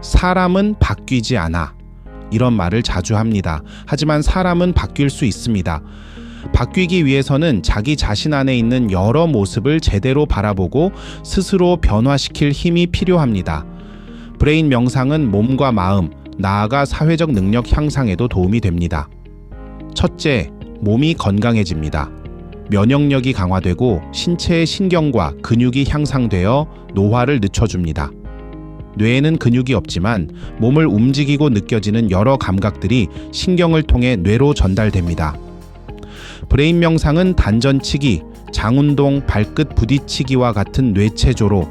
사람은 바뀌지 않아. 이런 말을 자주 합니다. 하지만 사람은 바뀔 수 있습니다. 바뀌기 위해서는 자기 자신 안에 있는 여러 모습을 제대로 바라보고 스스로 변화시킬 힘이 필요합니다. 브레인 명상은 몸과 마음, 나아가 사회적 능력 향상에도 도움이 됩니다. 첫째, 몸이 건강해집니다. 면역력이 강화되고 신체의 신경과 근육이 향상되어 노화를 늦춰줍니다. 뇌에는 근육이 없지만 몸을 움직이고 느껴지는 여러 감각들이 신경을 통해 뇌로 전달됩니다. 브레인 명상은 단전치기, 장운동, 발끝 부딪히기와 같은 뇌체조로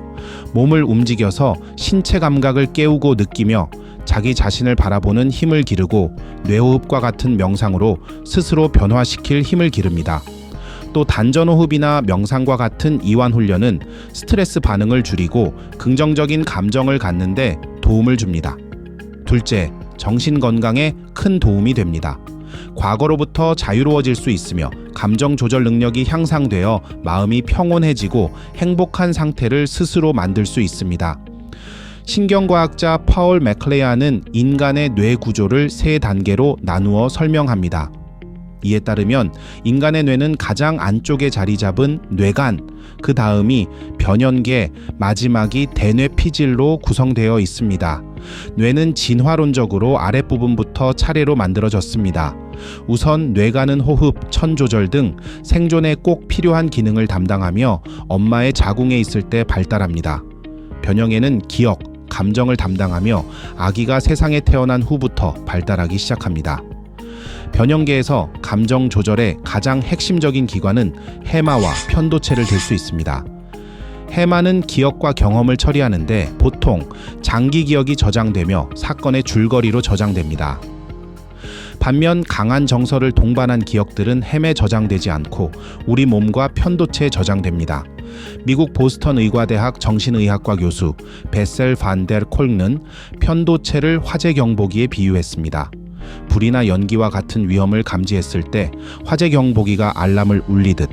몸을 움직여서 신체 감각을 깨우고 느끼며 자기 자신을 바라보는 힘을 기르고 뇌호흡과 같은 명상으로 스스로 변화시킬 힘을 기릅니다. 또 단전호흡이나 명상과 같은 이완 훈련은 스트레스 반응을 줄이고 긍정적인 감정을 갖는데 도움을 줍니다. 둘째, 정신 건강에 큰 도움이 됩니다. 과거로부터 자유로워질 수 있으며 감정 조절 능력이 향상되어 마음이 평온해지고 행복한 상태를 스스로 만들 수 있습니다. 신경과학자 파울 맥클레아는 인간의 뇌 구조를 세 단계로 나누어 설명합니다. 이에 따르면 인간의 뇌는 가장 안쪽에 자리 잡은 뇌간, 그 다음이 변연계, 마지막이 대뇌피질로 구성되어 있습니다. 뇌는 진화론적으로 아랫부분부터 차례로 만들어졌습니다. 우선 뇌간은 호흡, 천 조절 등 생존에 꼭 필요한 기능을 담당하며 엄마의 자궁에 있을 때 발달합니다. 변형계는 기억, 감정을 담당하며 아기가 세상에 태어난 후부터 발달하기 시작합니다. 변형계에서 감정 조절의 가장 핵심적인 기관은 해마와 편도체를 들 수 있습니다. 해마는 기억과 경험을 처리하는데 보통 장기 기억이 저장되며 사건의 줄거리로 저장됩니다. 반면 강한 정서를 동반한 기억들은 햄에 저장되지 않고 우리 몸과 편도체에 저장됩니다. 미국 보스턴 의과대학 정신의학과 교수 베셀 반데르 콜는 편도체를 화재 경보기에 비유했습니다. 불이나 연기와 같은 위험을 감지했을 때 화재 경보기가 알람을 울리듯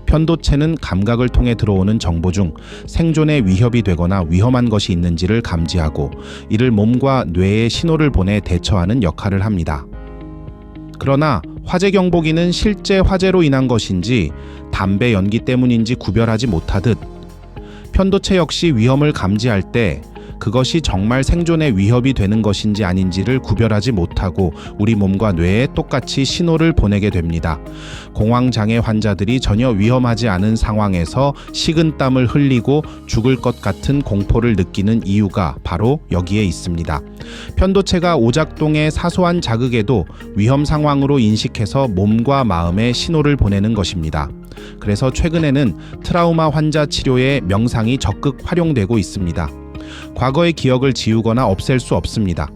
편도체는 감각을 통해 들어오는 정보 중 생존에 위협이 되거나 위험한 것이 있는지를 감지하고 이를 몸과 뇌에 신호를 보내 대처하는 역할을 합니다. 그러나 화재 경보기는 실제 화재로 인한 것인지 담배 연기 때문인지 구별하지 못하듯 편도체 역시 위험을 감지할 때 그것이 정말 생존에 위협이 되는 것인지 아닌지를 구별하지 못하고 우리 몸과 뇌에 똑같이 신호를 보내게 됩니다. 공황장애 환자들이 전혀 위험하지 않은 상황에서 식은땀을 흘리고 죽을 것 같은 공포를 느끼는 이유가 바로 여기에 있습니다. 편도체가 오작동의 사소한 자극에도 위험 상황으로 인식해서 몸과 마음에 신호를 보내는 것입니다. 그래서 최근에는 트라우마 환자 치료에 명상이 적극 활용되고 있습니다. 과거의 기억을 지우거나 없앨 수 없습니다.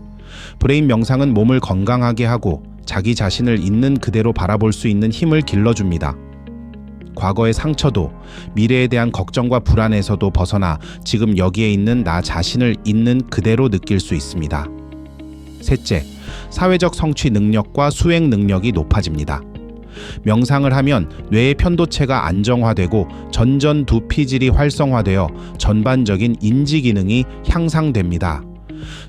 브레인 명상은 몸을 건강하게 하고 자기 자신을 있는 그대로 바라볼 수 있는 힘을 길러줍니다. 과거의 상처도 미래에 대한 걱정과 불안에서도 벗어나 지금 여기에 있는 나 자신을 있는 그대로 느낄 수 있습니다. 셋째, 사회적 성취 능력과 수행 능력이 높아집니다. 명상을 하면 뇌의 편도체가 안정화되고 전전두피질이 활성화되어 전반적인 인지 기능이 향상됩니다.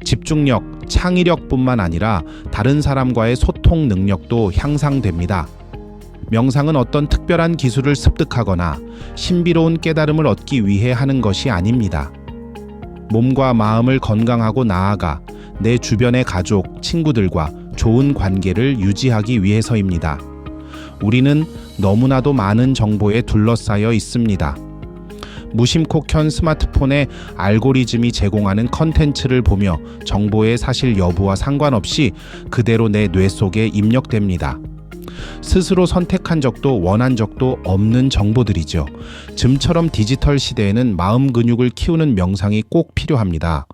집중력, 창의력뿐만 아니라 다른 사람과의 소통 능력도 향상됩니다. 명상은 어떤 특별한 기술을 습득하거나 신비로운 깨달음을 얻기 위해 하는 것이 아닙니다. 몸과 마음을 건강하고 나아가 내 주변의 가족, 친구들과 좋은 관계를 유지하기 위해서입니다. 우리는 너무나도 많은 정보에 둘러싸여 있습니다. 무심코 켠 스마트폰에 알고리즘이 제공하는 컨텐츠를 보며 정보의 사실 여부와 상관없이 그대로 내 뇌 속에 입력됩니다. 스스로 선택한 적도 원한 적도 없는 정보들이죠. 즘처럼 디지털 시대에는 마음 근육을 키우는 명상이 꼭 필요합니다.